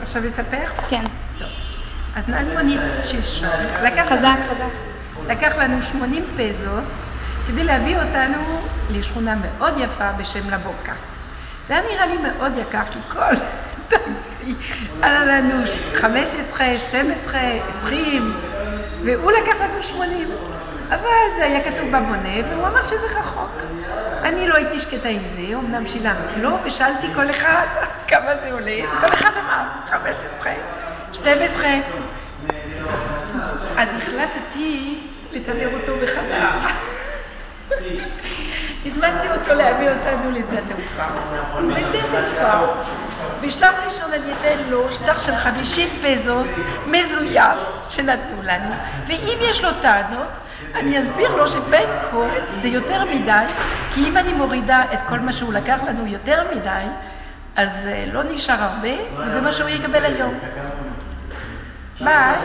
עכשיו אספר? כן. טוב. אז נהגנו אני שלשום. חזק. לקח לנו 80 פזוס כדי להביא אותנו לשכונה מאוד יפה בשם לבוקה. זה היה נראה לי מאוד יקר, כי כל טקסי עלה לנו 15, 12, 20, והוא לקח לנו 80. אבל זה היה כתוב במונה, והוא אמר שזה רחוק. אני לא הייתי שקטה עם זה, אמנם שילמתי לו, ושאלתי כל אחד כמה זה עולה. כל אחד אמר 15, 12. אז החלטתי לסדר אותו בחזרה. הזמנתי אותו להביא אותנו לשדה תעופה. בשדה תעופה. בשלב ראשון אני אתן לו שטח של 50 פזוס מזויף שנתנו לנו, ואם יש לו טענות, אני אסביר לו שבין כה זה יותר מדי, כי אם אני מורידה את כל מה שהוא לקח לנו יותר מדי, אז לא נשאר הרבה, וזה מה שהוא יקבל היום. ביי.